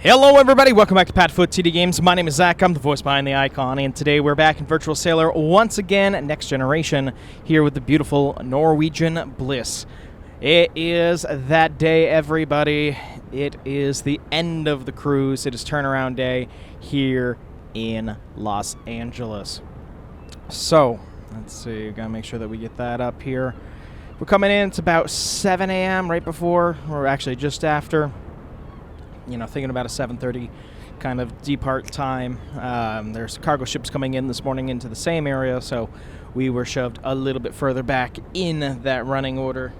Hello everybody, welcome back to PadFootTD Games. My name is Zach, I'm the voice behind the icon, and today we're back in Virtual Sailor once again, next generation, here with the beautiful Norwegian Bliss. It is that day, everybody. It is the end of the cruise. It is turnaround day here in Los Angeles. So, let's see, gotta make sure that we get that up here. We're coming in, it's about 7 a.m. right before, or actually just after. You know, thinking about a 7:30 kind of depart time. There's cargo ships coming in this morning into the same area, so we were shoved a little bit further back in that running order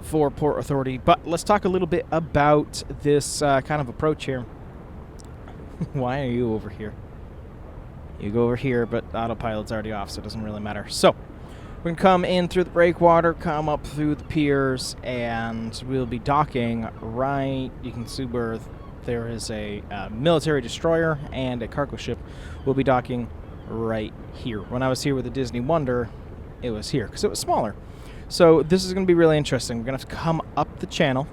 for Port Authority. But let's talk a little bit about this kind of approach here. Why are you over here? You go over here, but autopilot's already off, so it doesn't really matter. So we're going to come in through the breakwater, come up through the piers, and we'll be docking right. You can see where there is a military destroyer and a cargo ship. We'll be docking right here. When I was here with the Disney Wonder, it was here because it was smaller. So this is going to be really interesting. We're going to have to come up the channel,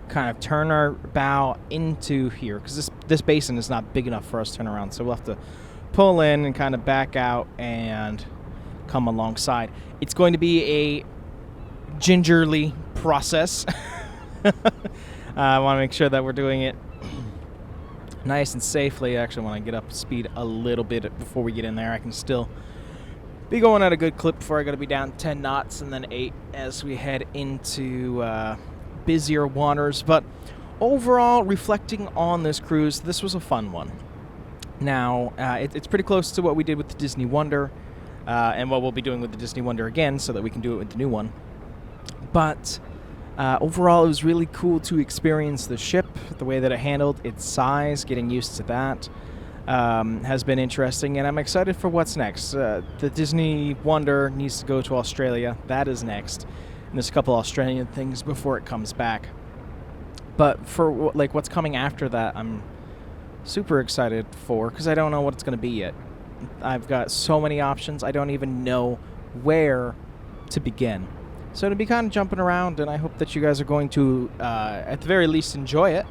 kind of turn our bow into here because this basin is not big enough for us to turn around. So we'll have to pull in and kind of back out and come alongside. It's going to be a gingerly process. I want to make sure that we're doing it nice and safely. Actually, when I get up to speed a little bit before we get in there, I can still be going at a good clip before I got to be down 10 knots and then 8 as we head into busier waters. But overall, reflecting on this cruise, this was a fun one. Now, it's pretty close to what we did with the Disney Wonder. And what we'll be doing with the Disney Wonder again so that we can do it with the new one. But overall, it was really cool to experience the ship, the way that it handled its size, getting used to that has been interesting, and I'm excited for what's next. The Disney Wonder needs to go to Australia. That is next. And there's a couple Australian things before it comes back. But for what's coming after that, I'm super excited for, because I don't know what it's going to be yet. I've got so many options, I don't even know where to begin. So to be kind of jumping around, and I hope that you guys are going to, at the very least, enjoy it.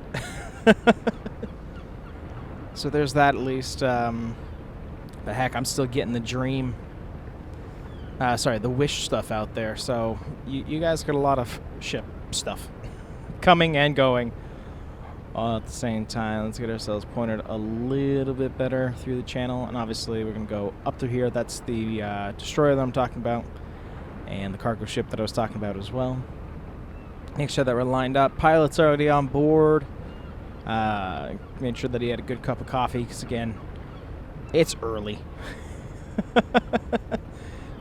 So there's that at least. But heck, I'm still getting the dream, the wish stuff out there. So you guys got a lot of ship stuff coming and going all at the same time. Let's get ourselves pointed a little bit better through the channel, and obviously we're going to go up through here. That's the destroyer that I'm talking about, and the cargo ship that I was talking about as well. Make sure that we're lined up. Pilot's already on board. Made sure that he had a good cup of coffee, because again, it's early.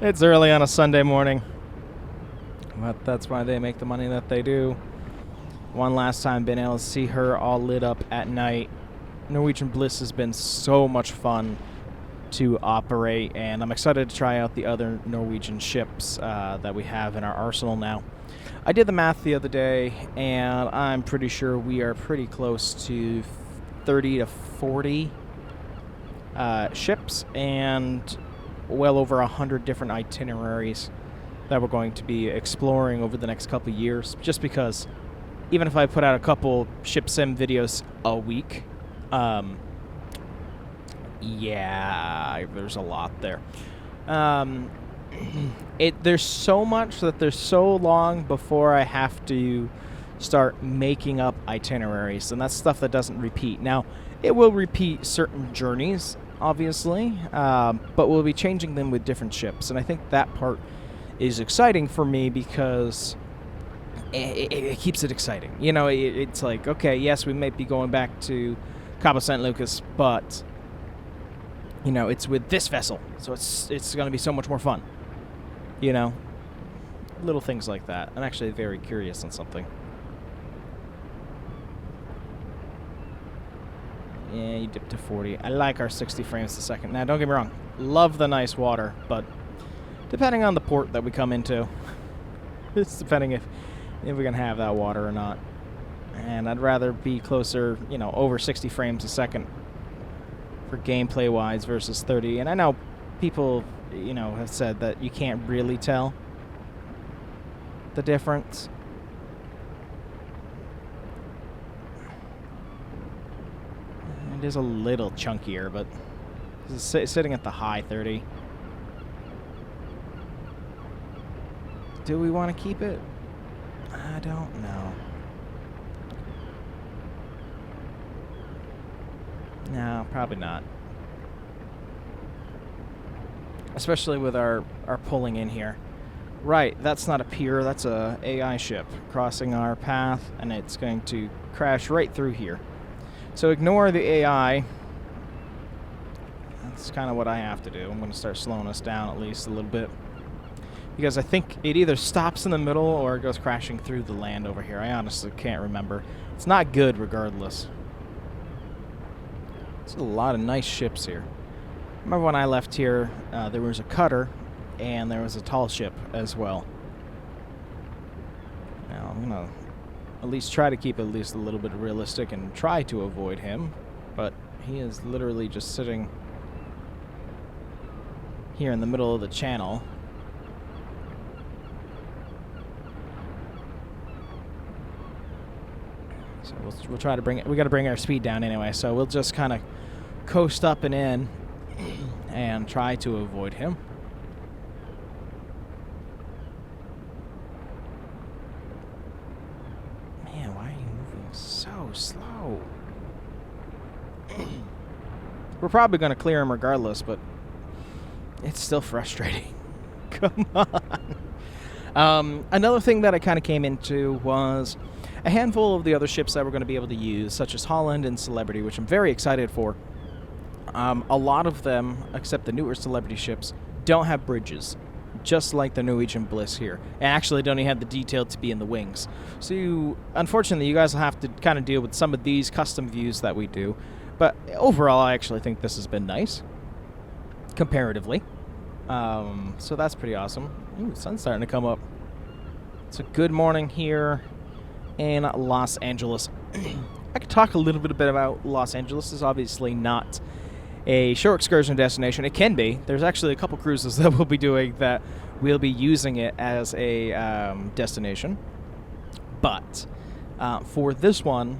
It's early on a Sunday morning, but that's why they make the money that they do. One last time being able to see her all lit up at night. Norwegian Bliss has been so much fun to operate, and I'm excited to try out the other Norwegian ships that we have in our arsenal now. I did the math the other day, and I'm pretty sure we are pretty close to 30 to 40 ships and well over 100 different itineraries that we're going to be exploring over the next couple of years, just because even if I put out a couple ship sim videos a week, yeah, there's a lot there. There's so much that there's so long before I have to start making up itineraries, and that's stuff that doesn't repeat. Now, it will repeat certain journeys, obviously, but we'll be changing them with different ships, and I think that part is exciting for me because it keeps it exciting. You know, it's like, okay, yes, we might be going back to Cabo San Lucas, but, you know, it's with this vessel, so it's going to be so much more fun. You know, little things like that. I'm actually very curious on something. Yeah, you dipped to 40. I like our 60 frames a second. Now, don't get me wrong. Love the nice water, but depending on the port that we come into, it's depending if we're going to have that water or not. And I'd rather be closer, you know, over 60 frames a second for gameplay-wise versus 30. And I know people, you know, have said that you can't really tell the difference. It is a little chunkier, but it's sitting at the high 30. Do we want to keep it? I don't know. No, probably not. Especially with our pulling in here. Right, that's not a pier, that's a AI ship crossing our path, and it's going to crash right through here. So ignore the AI. That's kind of what I have to do. I'm going to start slowing us down at least a little bit. Because I think it either stops in the middle or it goes crashing through the land over here. I honestly can't remember. It's not good regardless. There's a lot of nice ships here. Remember when I left here, there was a cutter and there was a tall ship as well. Now I'm going to at least try to keep at least a little bit realistic and try to avoid him. But he is literally just sitting here in the middle of the channel. So we'll try to bring it. We got to bring our speed down anyway. So we'll just kind of coast up and in and try to avoid him. Man, why are you moving so slow? We're probably going to clear him regardless, but it's still frustrating. Come on. Another thing that I kind of came into was a handful of the other ships that we're going to be able to use, such as Holland and Celebrity, which I'm very excited for. A lot of them, except the newer Celebrity ships, don't have bridges, just like the Norwegian Bliss here. And actually don't even have the detail to be in the wings. So unfortunately, you guys will have to kind of deal with some of these custom views that we do. But overall, I actually think this has been nice, comparatively. So that's pretty awesome. Ooh, the sun's starting to come up. It's a good morning here in Los Angeles. I could talk a little bit about Los Angeles. It's obviously not a shore excursion destination. It can be. There's actually a couple cruises that we'll be doing that we'll be using it as a destination. But for this one,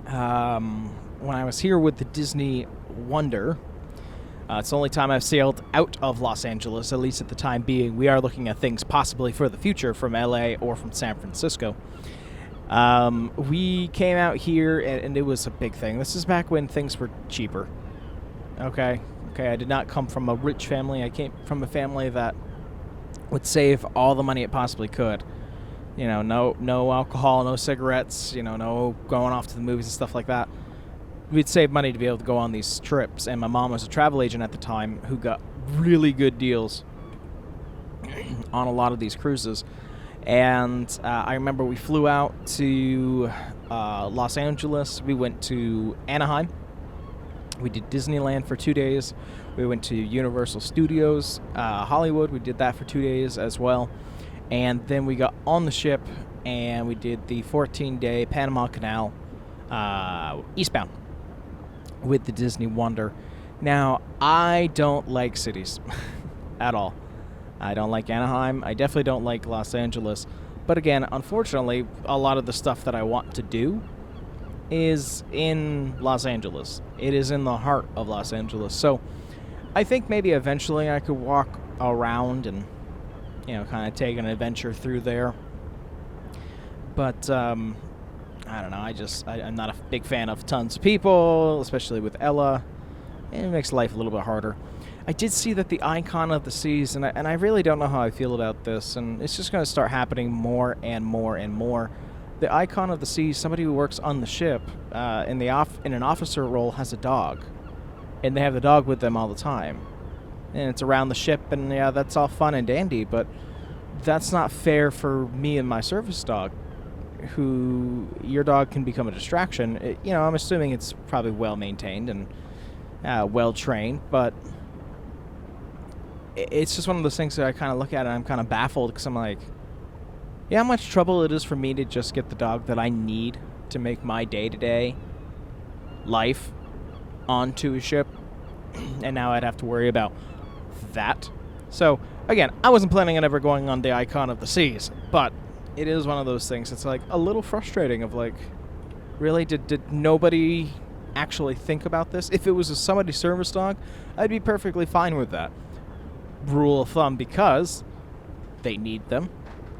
when I was here with the Disney Wonder, it's the only time I've sailed out of Los Angeles, at least at the time being. We are looking at things possibly for the future from LA or from San Francisco. We came out here, and it was a big thing. This is back when things were cheaper. Okay, I did not come from a rich family. I came from a family that would save all the money it possibly could. You know, no alcohol, no cigarettes, you know, no going off to the movies and stuff like that. We'd save money to be able to go on these trips, and my mom was a travel agent at the time who got really good deals on a lot of these cruises. And I remember we flew out to Los Angeles. We went to Anaheim. We did Disneyland for 2 days. We went to Universal Studios, Hollywood. We did that for 2 days as well. And then we got on the ship, and we did the 14-day Panama Canal eastbound with the Disney Wonder. Now, I don't like cities at all. I don't like Anaheim. I definitely don't like Los Angeles. But again, unfortunately, a lot of the stuff that I want to do is in Los Angeles. It is in the heart of Los Angeles. So I think maybe eventually I could walk around and, you know, kind of take an adventure through there. But I don't know. I'm not a big fan of tons of people, especially with Ella. It makes life a little bit harder. I did see that the Icon of the Seas, and I really don't know how I feel about this, and it's just going to start happening more and more and more. The Icon of the Seas, somebody who works on the ship in an officer role, has a dog, and they have the dog with them all the time, and it's around the ship, and yeah, that's all fun and dandy, but that's not fair for me and my service dog, who your dog can become a distraction. You know, I'm assuming it's probably well maintained and well trained, but it's just one of those things that I kind of look at and I'm kind of baffled, because I'm like, yeah, how much trouble it is for me to just get the dog that I need to make my day-to-day life onto a ship, and now I'd have to worry about that. So, again, I wasn't planning on ever going on the Icon of the Seas, but it is one of those things. It's like a little frustrating of like, really, did nobody actually think about this. If it was a somebody service dog, I'd be perfectly fine with that. Rule of thumb, because they need them.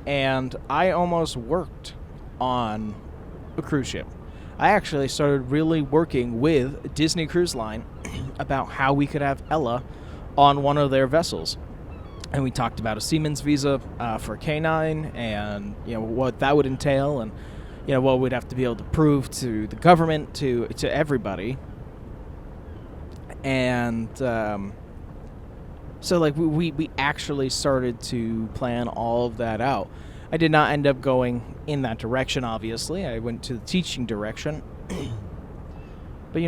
And I almost worked on a cruise ship. I actually started really working with Disney Cruise Line about how we could have Ella on one of their vessels. And we talked about a seaman's visa for a canine, and what that would entail, and what we'd have to be able to prove to the government, to everybody. And so like we actually started to plan all of that out. I did not end up going in that direction, obviously. I went to the teaching direction. But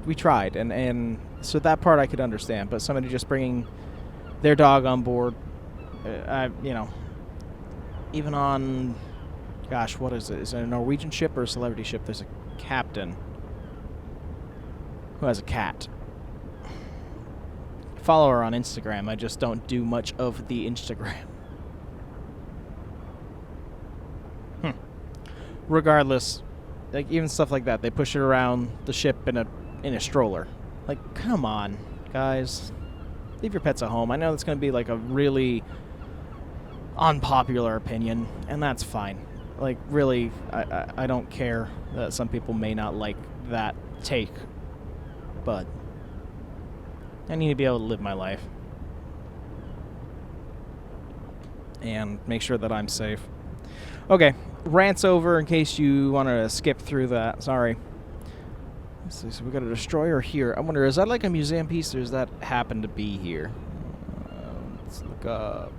we tried, and so that part I could understand. But somebody just bringing their dog on board, even on, gosh, what is it? Is it a Norwegian ship or a celebrity ship? There's a captain who has a cat. Follow her on Instagram. I just don't do much of the Instagram. Regardless, like even stuff like that, they push it around the ship in a stroller. Like, come on, guys. Leave your pets at home. I know that's going to be like a really unpopular opinion, and that's fine. Like, really, I don't care that some people may not like that take, but I need to be able to live my life and make sure that I'm safe. Okay, rant's over in case you want to skip through that. Sorry. Let's see, so we got a destroyer here. I wonder, is that like a museum piece, or does that happen to be here? Let's look up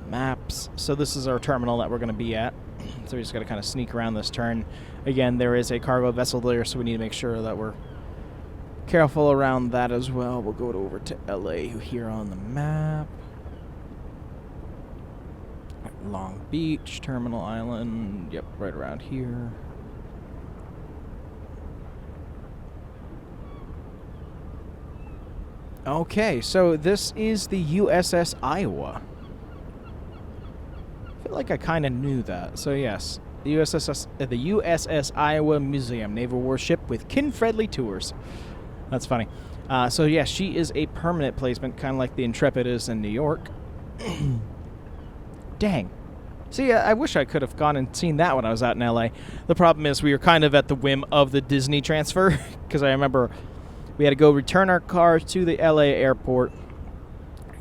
maps. So this is our terminal that we're going to be at. So we just got to kind of sneak around this turn. Again, there is a cargo vessel there, so we need to make sure that we're careful around that as well. We'll go over to LA here on the map. Long Beach, Terminal Island. Yep, right around here. Okay, so this is the USS Iowa. I feel like I kind of knew that. So yes, the USS Iowa Museum, naval warship with kin-friendly tours. That's funny. So yeah, she is a permanent placement, kind of like the Intrepid is in New York. Dang. See, I wish I could have gone and seen that when I was out in LA. The problem is we were kind of at the whim of the Disney transfer, because I remember we had to go return our car to the LA airport,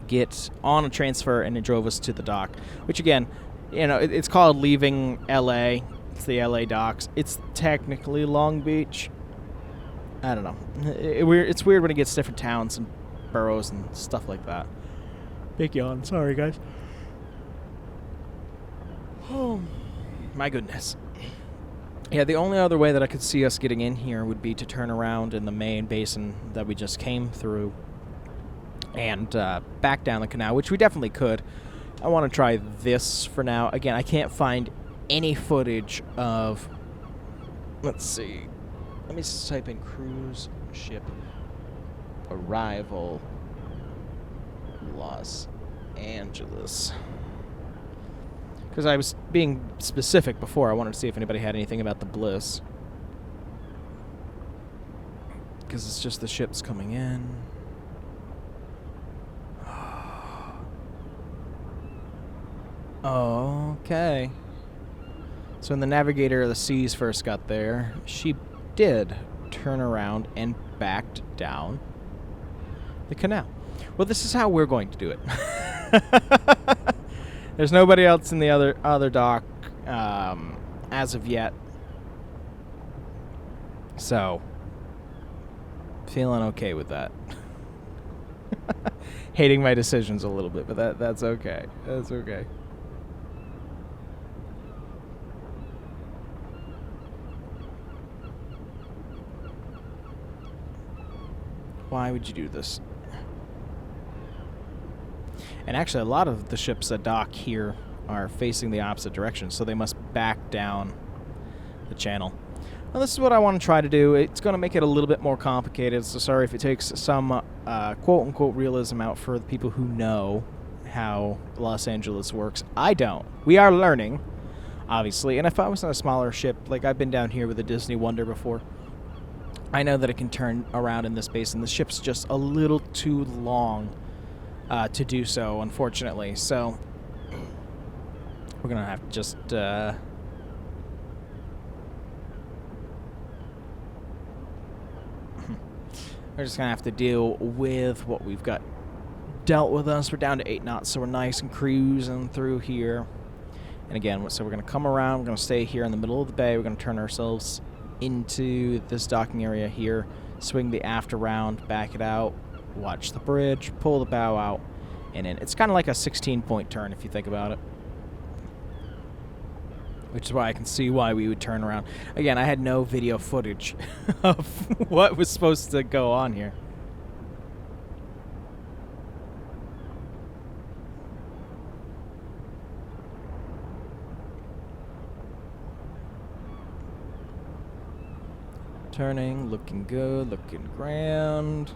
get on a transfer, and it drove us to the dock. Which again, it's called leaving LA. It's the LA docks. It's technically Long Beach. I don't know. It's weird when it gets different towns and boroughs and stuff like that. Big yawn. Sorry, guys. Oh, my goodness. Yeah, the only other way that I could see us getting in here would be to turn around in the main basin that we just came through and back down the canal, which we definitely could. I want to try this for now. Again, I can't find any footage of... Let's see. Let me just type in cruise ship arrival Los Angeles. Because I was being specific before. I wanted to see if anybody had anything about the Bliss. Because it's just the ships coming in. Okay. So when the Navigator of the Seas first got there, she did turn around and backed down the canal. Well, this is how we're going to do it. There's nobody else in the other dock as of yet. So, feeling okay with that. Hating my decisions a little bit, but that's okay. That's okay. Why would you do this? And actually, a lot of the ships that dock here are facing the opposite direction, so they must back down the channel. Well, this is what I want to try to do. It's going to make it a little bit more complicated, so sorry if it takes some quote-unquote realism out for the people who know how Los Angeles works. I don't. We are learning. obviously. And if I was on a smaller ship, like I've been down here with the Disney Wonder before, I know that it can turn around in this basin. The ship's just a little too long to do so, unfortunately. So we're going to have to just... we're just going to have to deal with what we've got dealt with us. We're down to 8 knots, so we're nice and cruising through here. And again, so we're going to come around. We're going to stay here in the middle of the bay. We're going to turn ourselves into this docking area here, swing the aft around, back it out, watch the bridge, pull the bow out, and in. It's kind of like a 16-point turn if you think about it. Which is why I can see why we would turn around. Again, I had no video footage of what was supposed to go on here. Turning, looking good, looking grand.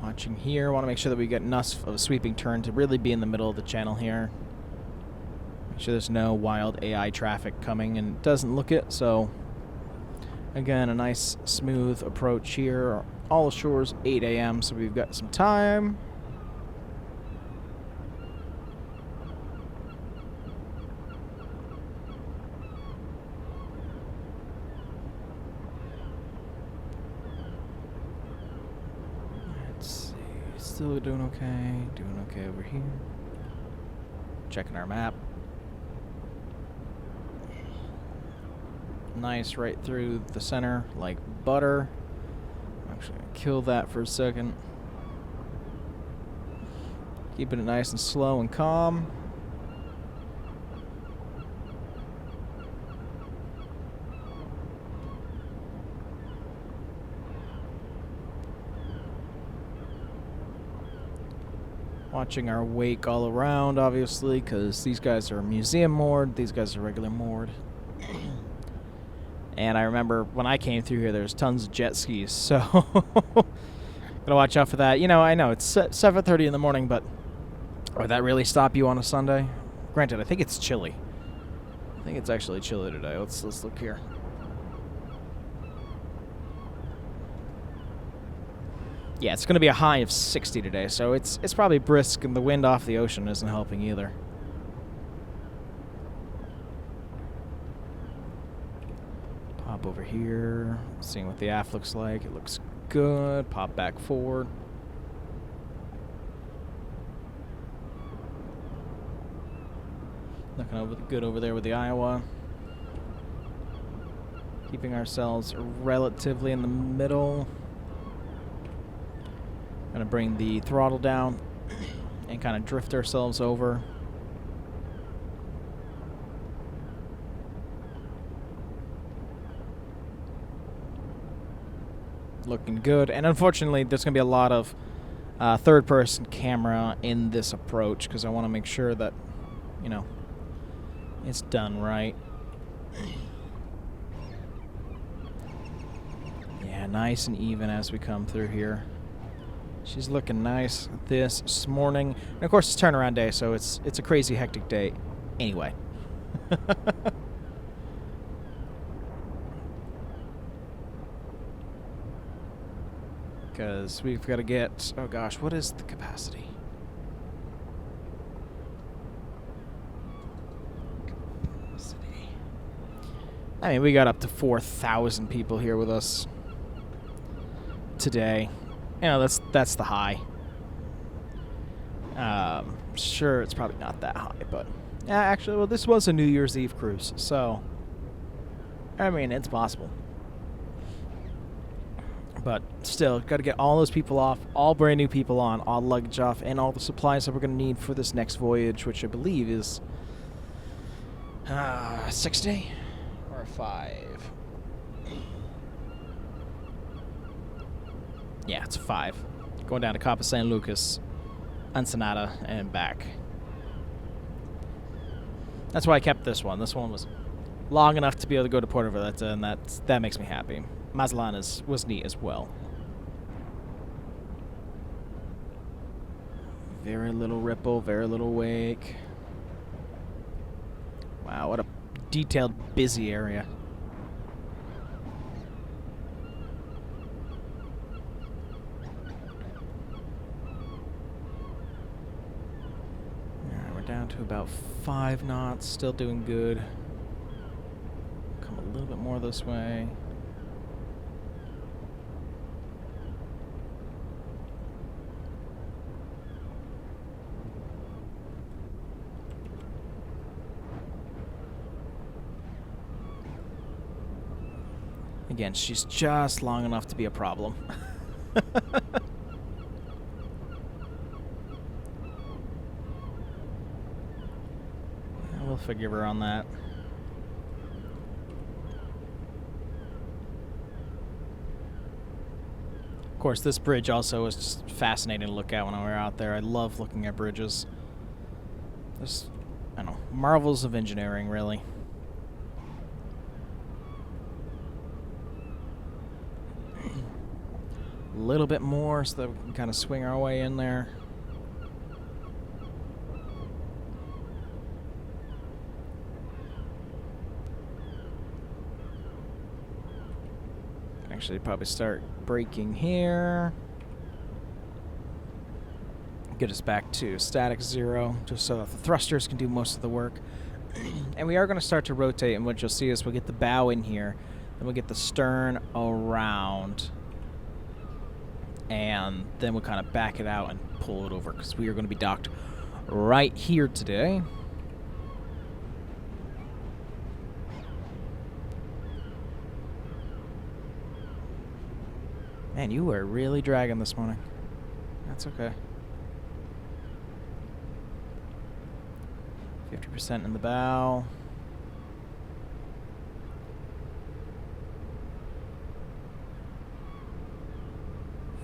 Watching here, want to make sure that we get enough of a sweeping turn to really be in the middle of the channel here. Make sure there's no wild AI traffic coming, and it doesn't look it, so again, a nice smooth approach here. All ashores 8 a.m., so we've got some time. Let's see, still doing okay over here. Checking our map. Nice right through the center like butter. Actually gonna kill that for a second. Keeping it nice and slow and calm. Watching our wake all around, obviously, because these guys are museum moored, these guys are regular moored. And I remember when I came through here, there's tons of jet skis, so gotta watch out for that. You know, I know it's 7:30 in the morning, but would that really stop you on a Sunday? Granted, I think it's chilly. I think it's actually chilly today. Let's look here. Yeah, it's gonna be a high of 60 today, so it's probably brisk, and the wind off the ocean isn't helping either. Pop over here, seeing what the aft looks like. It looks good. Pop back forward. Looking good over there with the Iowa. Keeping ourselves relatively in the middle. Gonna bring the throttle down and kind of drift ourselves over. Looking good, and unfortunately there's going to be a lot of third-person camera in this approach because I want to make sure that, you know, it's done right. Yeah, nice and even as we come through here. She's looking nice this morning, and of course it's turnaround day, so it's a crazy hectic day anyway. Because we've got to get, oh gosh, what is the capacity? I mean, we got up to 4,000 people here with us today. You know, that's the high. Sure, it's probably not that high, but yeah, actually, well, this was a New Year's Eve cruise, so I mean, it's possible. But still, got to get all those people off, all brand new people on, all luggage off, and all the supplies that we're going to need for this next voyage, which I believe is 6 day or 5. Yeah, it's 5. Going down to Cabo San Lucas, Ensenada, and back. That's why I kept this one. This one was long enough to be able to go to Puerto Vallarta, and that makes me happy. Maztlan was neat as well. Very little ripple, very little wake. Wow, what a detailed, busy area. Alright, we're down to about 5 knots, still doing good. Come a little bit more this way. Again, she's just long enough to be a problem. We'll forgive her on that. Of course, this bridge also is just fascinating to look at when we're out there. I love looking at bridges. There's, I don't know, marvels of engineering, really. A little bit more so that we can kind of swing our way in there. Actually, probably start braking here. Get us back to static 0, just so that the thrusters can do most of the work. And we are going to start to rotate, and what you'll see is we'll get the bow in here, then we'll get the stern around, and then we'll kind of back it out and pull it over, because we are going to be docked right here today. Man, you were really dragging this morning. That's okay. 50% in the bow.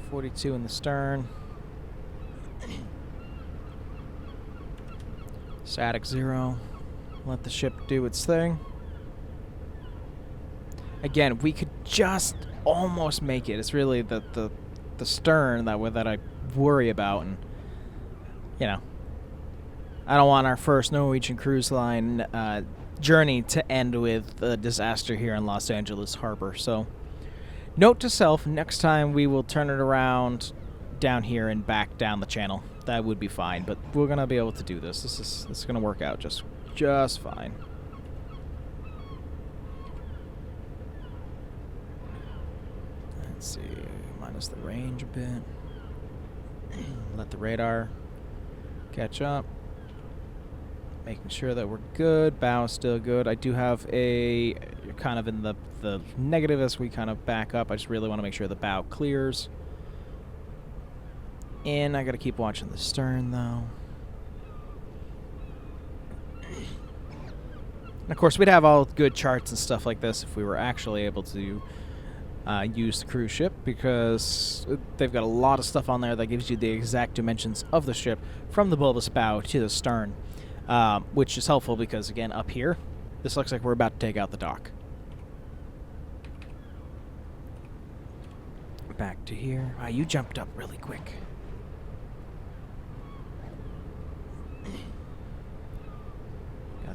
.42 in the stern. Static 0. Let the ship do its thing. Again, we could just almost make it. It's really the stern that I worry about, and you know, I don't want our first Norwegian Cruise Line journey to end with a disaster here in Los Angeles Harbor. So, note to self: next time we will turn it around down here and back down the channel. That would be fine, but we're gonna be able to do this. This is gonna work out just fine. Let's see, minus the range a bit. Let the radar catch up. Making sure that we're good. Bow is still good. I do have a kind of in the negative as we kind of back up. I just really want to make sure the bow clears. And I got to keep watching the stern though. And of course, we'd have all good charts and stuff like this if we were actually able to use the cruise ship, because they've got a lot of stuff on there that gives you the exact dimensions of the ship from the bulbous bow to the stern, which is helpful because, again, up here, this looks like we're about to take out the dock. Back to here. Wow, you jumped up really quick.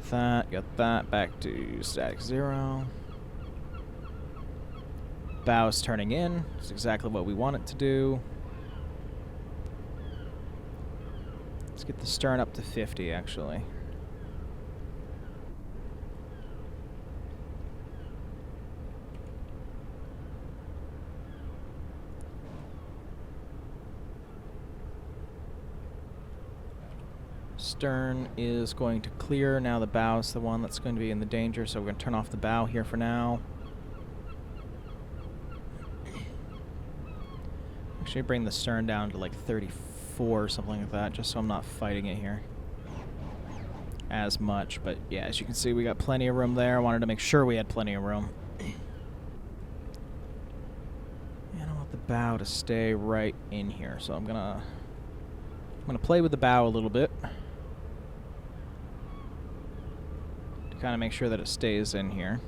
Got that. Back to static 0. Bow is turning in. It's exactly what we want it to do. Let's get the stern up to 50, actually. Stern is going to clear. Now the bow is the one that's going to be in the danger, so we're going to turn off the bow here for now. Actually, bring the stern down to like 34 or something like that, just so I'm not fighting it here as much. But yeah, as you can see, we got plenty of room there. I wanted to make sure we had plenty of room. And I want the bow to stay right in here, so I'm gonna play with the bow a little bit to kind of make sure that it stays in here.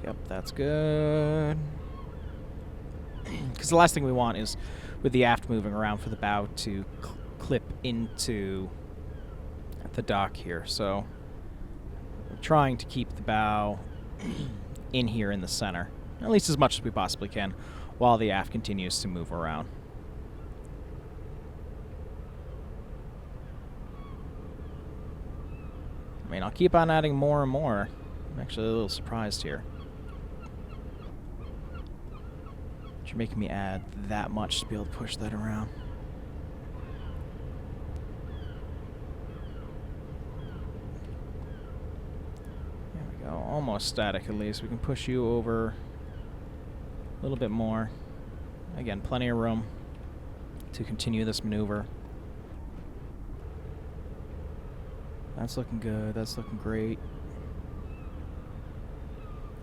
Yep, that's good. Because the last thing we want is, with the aft moving around, for the bow to clip into the dock here. So we're trying to keep the bow in here in the center, at least as much as we possibly can, while the aft continues to move around. I mean, I'll keep on adding more and more. I'm actually a little surprised here. You're making me add that much to be able to push that around. There we go. Almost static at least. We can push you over a little bit more. Again, plenty of room to continue this maneuver. That's looking good. That's looking great.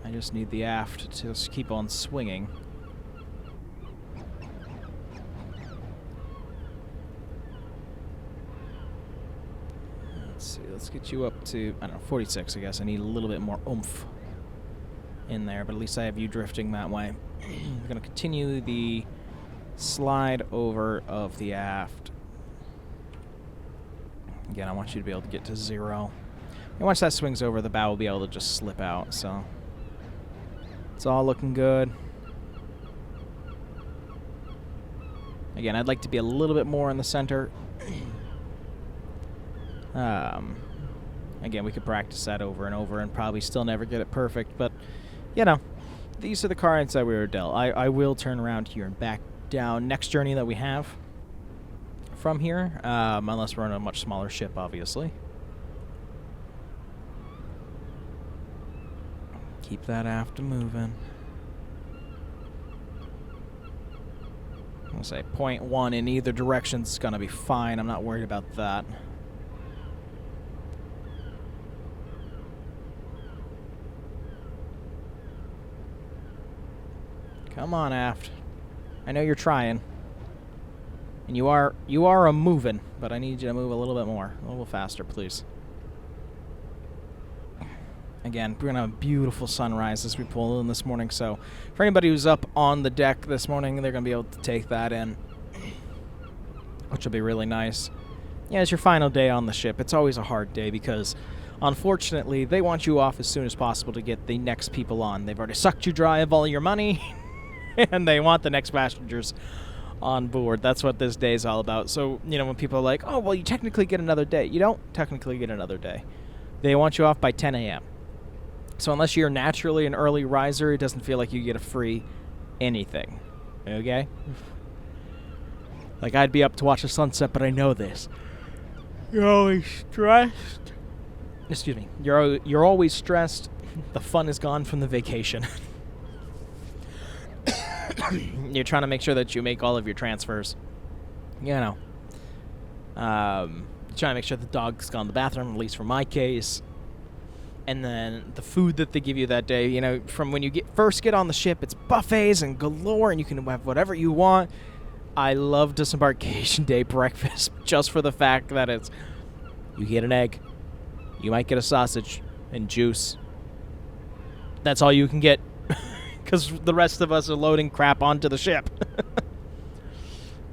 I just need the aft to just keep on swinging. Let's see. Let's get you up to, I don't know, 46, I guess. I need a little bit more oomph in there, but at least I have you drifting that way. I'm going to continue the slide over of the aft. Again, I want you to be able to get to 0. And once that swings over, the bow will be able to just slip out, so it's all looking good. Again, I'd like to be a little bit more in the center. Again, we could practice that over and over and probably still never get it perfect, but, you know, these are the cards that we were dealt. I will turn around here and back down next journey that we have from here, unless we're on a much smaller ship, obviously. Keep that aft moving. I'll say 0.1 in either direction's gonna be fine. I'm not worried about that. Come on, aft. I know you're trying. And you are a moving, but I need you to move a little bit more. A little faster, please. Again, we're going to have a beautiful sunrise as we pull in this morning, so for anybody who's up on the deck this morning, they're going to be able to take that in, which will be really nice. Yeah, it's your final day on the ship. It's always a hard day because, unfortunately, they want you off as soon as possible to get the next people on. They've already sucked you dry of all your money, and they want the next passengers on board. That's what this day is all about. So, you know, when people are like, oh, well, you technically get another day. You don't technically get another day. They want you off by 10 a.m. So unless you're naturally an early riser, it doesn't feel like you get a free anything. Okay? Like, I'd be up to watch the sunset, but I know this. You're always stressed. Excuse me. You're always stressed. The fun is gone from the vacation. You're trying to make sure that you make all of your transfers. You know. Trying to make sure the dog's gone to the bathroom, at least for my case. And then the food that they give you that day, you know, from when you first get on the ship, it's buffets and galore, and you can have whatever you want. I love disembarkation day breakfast just for the fact that it's, you get an egg, you might get a sausage and juice. That's all you can get, because the rest of us are loading crap onto the ship.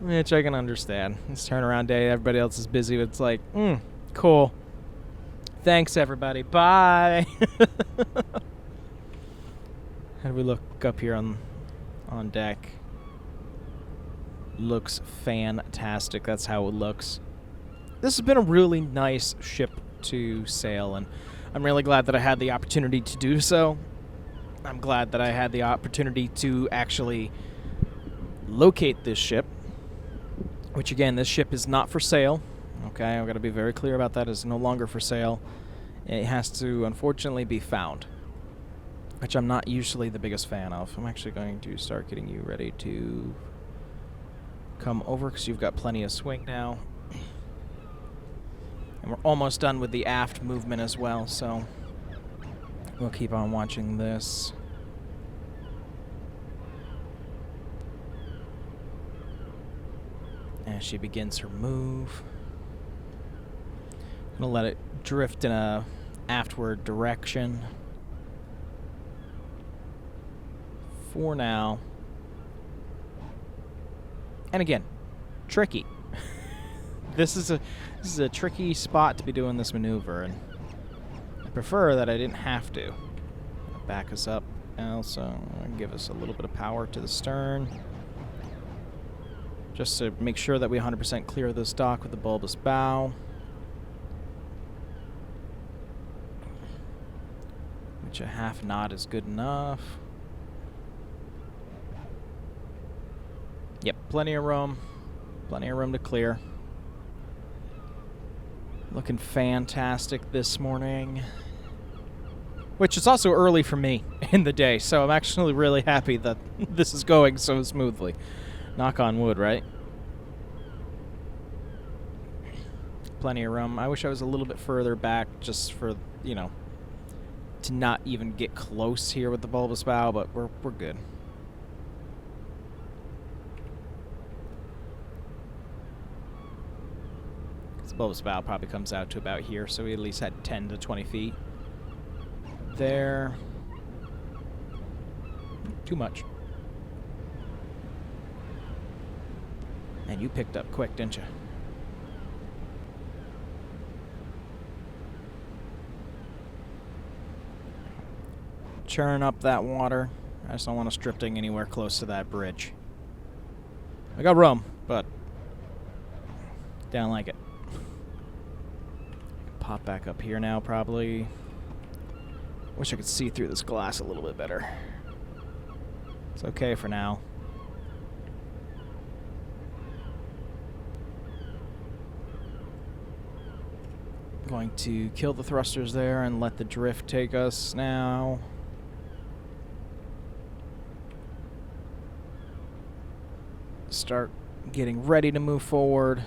Which I can understand. It's turnaround day, everybody else is busy, but it's like, cool. Thanks, everybody. Bye. How do we look up here on deck? Looks fantastic. That's how it looks. This has been a really nice ship to sail, and I'm really glad that I had the opportunity to do so. I'm glad that I had the opportunity to actually locate this ship, which, again, this ship is not for sale. Okay, I've got to be very clear about that. It's no longer for sale. It has to, unfortunately, be found, which I'm not usually the biggest fan of. I'm actually going to start getting you ready to come over because you've got plenty of swing now. And we're almost done with the aft movement as well, so we'll keep on watching this. As she begins her move. Gonna let it drift in a aftward direction for now. And again, tricky. This is a tricky spot to be doing this maneuver, and I prefer that I didn't have to. Back us up, and also give us a little bit of power to the stern, just to make sure that we 100% clear this dock with the bulbous bow. Which a half knot is good enough. Yep, plenty of room to clear. Looking fantastic this morning. Which is also early for me in the day, so I'm actually really happy that this is going so smoothly. Knock on wood, right? Plenty of room. I wish I was a little bit further back just for, you know, to not even get close here with the bulbous bow, but we're good. This bulbous bow probably comes out to about here, so we at least had 10 to 20 feet. There. Too much. And you picked up quick, didn't you? Churn up that water. I just don't want us drifting anywhere close to that bridge. I got room, but don't like it. Pop back up here now, probably. Wish I could see through this glass a little bit better. It's okay for now. Going to kill the thrusters there and let the drift take us now. Start getting ready to move forward.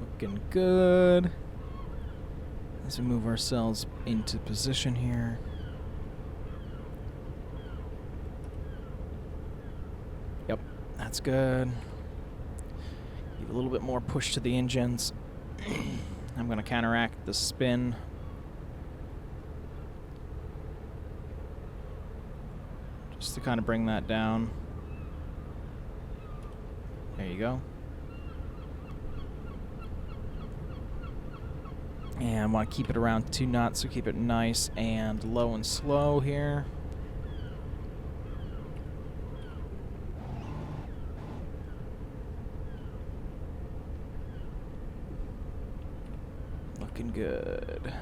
Looking good. As we move ourselves into position here. Yep, that's good. Give a little bit more push to the engines. I'm going to counteract the spin. Just to kind of bring that down. There you go. And I want to keep it around 2 knots, so keep it nice and low and slow here. Looking good.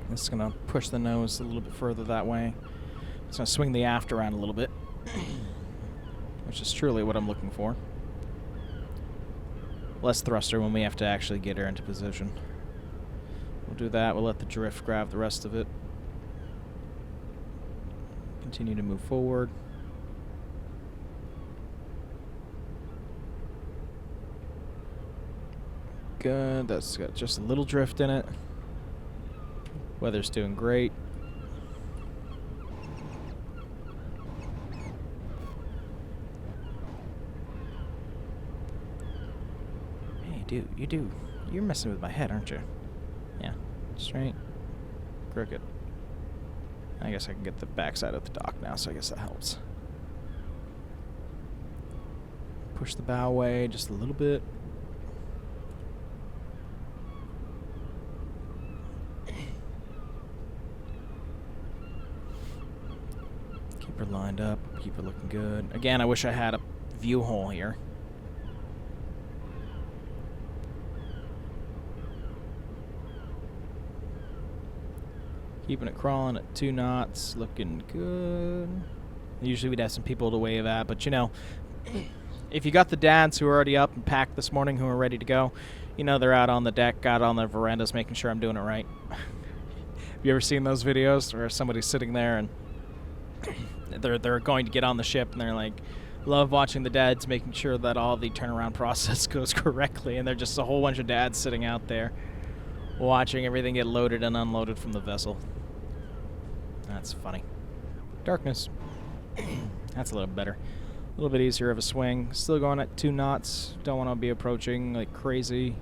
This is going to push the nose a little bit further that way. It's going to swing the aft around a little bit, which is truly what I'm looking for. Less thruster when we have to actually get her into position. We'll do that. We'll let the drift grab the rest of it. Continue to move forward. Good. That's got just a little drift in it. Weather's doing great. Hey, dude, you're messing with my head, aren't you? Yeah. Straight. Crooked. I guess I can get the backside of the dock now, so I guess that helps. Push the bow away just a little bit. Keep her lined up, keep her looking good. Again, I wish I had a view hole here. Keeping it crawling at 2 knots, looking good. Usually we'd have some people to wave at, but you know, if you got the dads who are already up and packed this morning who are ready to go, you know they're out on the deck, out on their verandas, making sure I'm doing it right. Have you ever seen those videos where somebody's sitting there and they're going to get on the ship and they're like, Love watching the dads making sure that all the turnaround process goes correctly, and they're just a whole bunch of dads sitting out there watching everything get loaded and unloaded from the vessel. That's funny. Darkness. That's a little better. A little bit easier of a swing. Still going at 2 knots. Don't want to be approaching like crazy.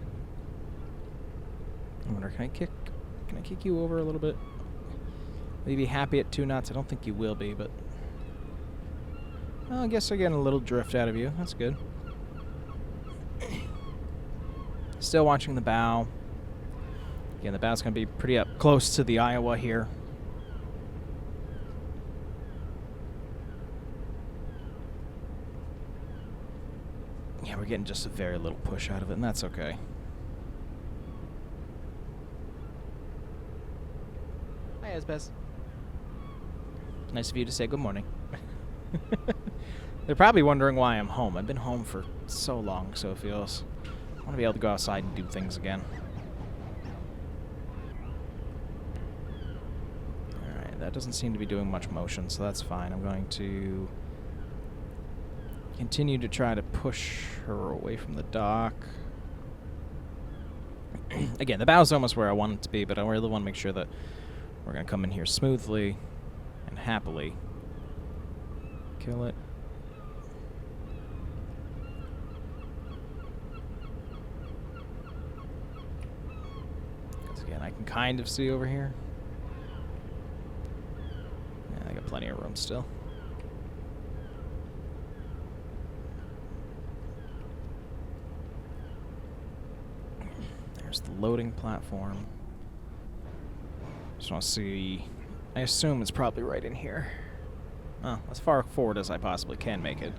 I wonder, can I kick you over a little bit? Will you be happy at 2 knots? I don't think you will be, but... Well, I guess I'm getting a little drift out of you. That's good. Still watching the bow. Again, the bow's going to be pretty up close to the Iowa here. Yeah, we're getting just a very little push out of it, and that's okay. Hi, Asbest. Nice of you to say good morning. They're probably wondering why I'm home. I've been home for so long, so it feels... I want to be able to go outside and do things again. Alright, that doesn't seem to be doing much motion, so that's fine. I'm going to continue to try to push her away from the dock. Again, the bow's almost where I want it to be, but I really want to make sure that we're going to come in here smoothly and happily. Kill it. Because again, I can kind of see over here. Yeah, I got plenty of room still. There's the loading platform. Just want to see. I assume it's probably right in here. Oh, as far forward as I possibly can make it.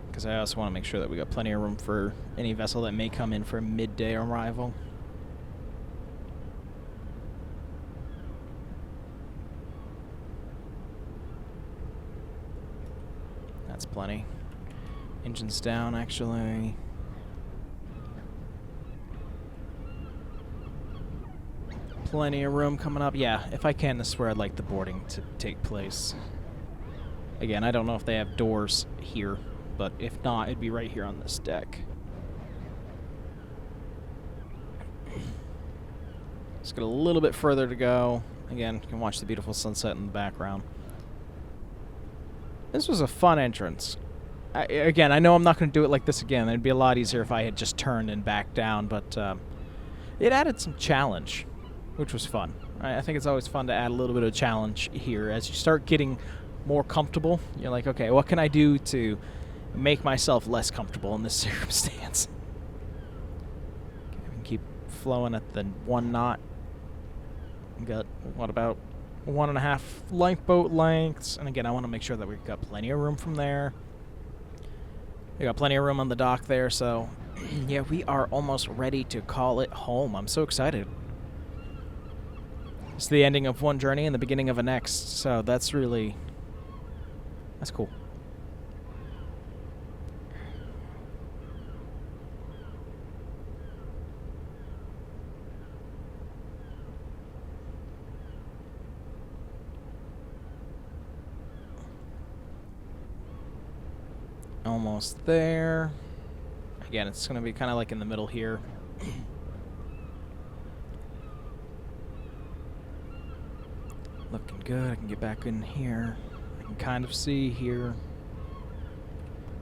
Because I also want to make sure that we got plenty of room for any vessel that may come in for a midday arrival. That's plenty. Engine's down, actually. Plenty of room coming up. Yeah, if I can, this is where I'd like the boarding to take place. Again, I don't know if they have doors here, but if not, it'd be right here on this deck. Just got a little bit further to go. Again, you can watch the beautiful sunset in the background. This was a fun entrance. Again, I know I'm not going to do it like this again. It'd be a lot easier if I had just turned and backed down, but it added some challenge, which was fun. I think it's always fun to add a little bit of challenge here. As you start getting more comfortable, you're like, okay, what can I do to make myself less comfortable in this circumstance? Okay, we can keep flowing at the 1 knot. We got, what, about 1.5 lifeboat lengths, and again, I want to make sure that we've got plenty of room from there. We got plenty of room on the dock there, so yeah, we are almost ready to call it home. I'm so excited. It's the ending of one journey and the beginning of a next, so that's cool. Almost there. Again, it's going to be kind of like in the middle here. Looking good. I can get back in here. I can kind of see here.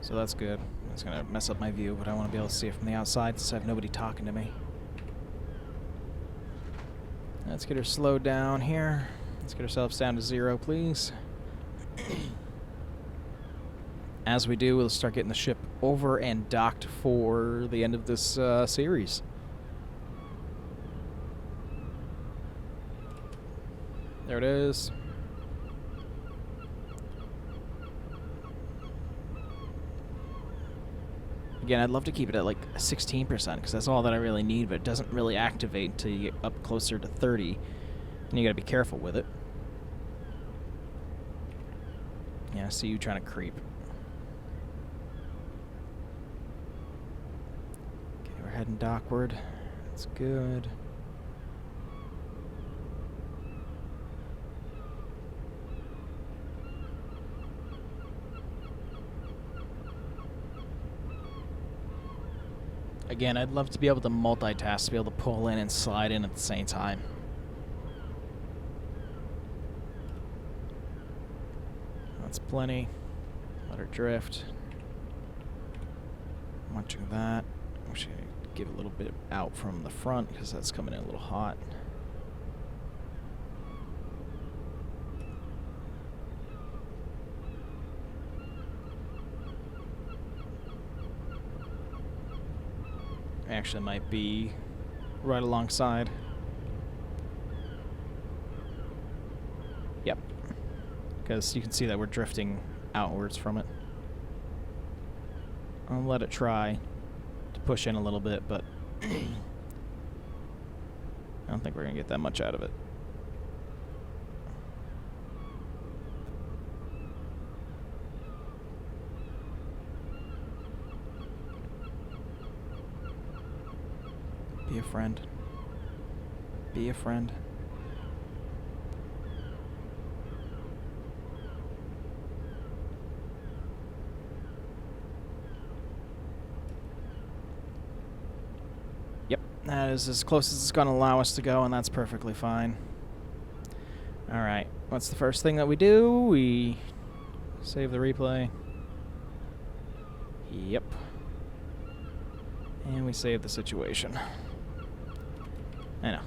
So that's good. It's going to mess up my view, but I want to be able to see it from the outside since I have nobody talking to me. Let's get her slowed down here. Let's get ourselves down to 0, please. As we do, we'll start getting the ship over and docked for the end of this series. There it is. Again, I'd love to keep it at like 16% because that's all that I really need, but it doesn't really activate until you get up closer to 30, and you gotta be careful with it. Yeah, I see you trying to creep. heading dockward. That's good. Again, I'd love to be able to multitask, to be able to pull in and slide in at the same time. That's plenty. Let her drift. Watching that. We should give a little bit out from the front because that's coming in a little hot. Actually might be right alongside. Yep. Because you can see that we're drifting outwards from it. I'll let it try to push in a little bit, but I don't think we're going to get that much out of it. Be a friend. Be a friend. Yep, that is as close as it's going to allow us to go, and that's perfectly fine. Alright, what's the first thing that we do? We save the replay. Yep. And we save the situation. I know,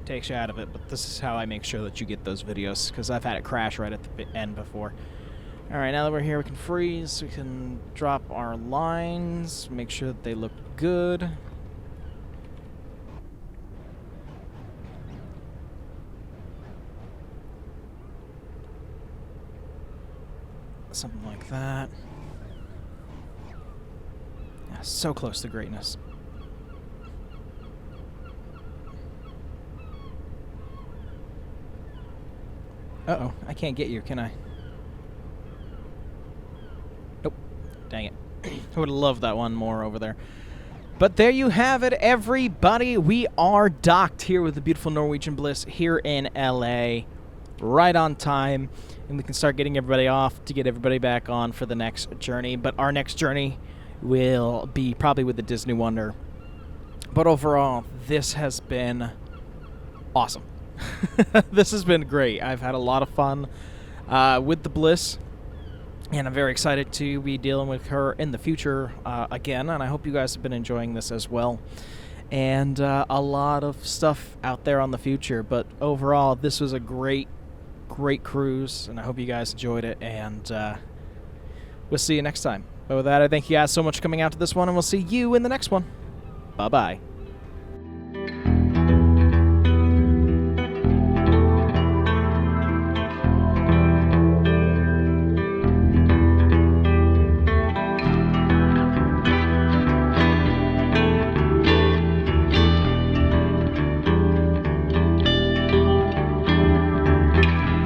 takes you out of it, but this is how I make sure that you get those videos, because I've had it crash right at the end before. Alright, now that we're here, we can freeze, we can drop our lines, make sure that they look good. Something like that. Yeah, so close to greatness. Uh-oh, I can't get you, can I? Nope. Dang it. I would have loved that one more over there. But there you have it, everybody. We are docked here with the beautiful Norwegian Bliss here in LA. Right on time. And we can start getting everybody off to get everybody back on for the next journey. But our next journey will be probably with the Disney Wonder. But overall, this has been awesome. This has been great. I've had a lot of fun with the Bliss, and I'm very excited to be dealing with her in the future again, and I hope you guys have been enjoying this as well. And a lot of stuff out there on the future, but overall, this was a great cruise, and I hope you guys enjoyed it, and we'll see you next time. But with that, I thank you guys so much for coming out to this one, and we'll see you in the next one. Bye-bye.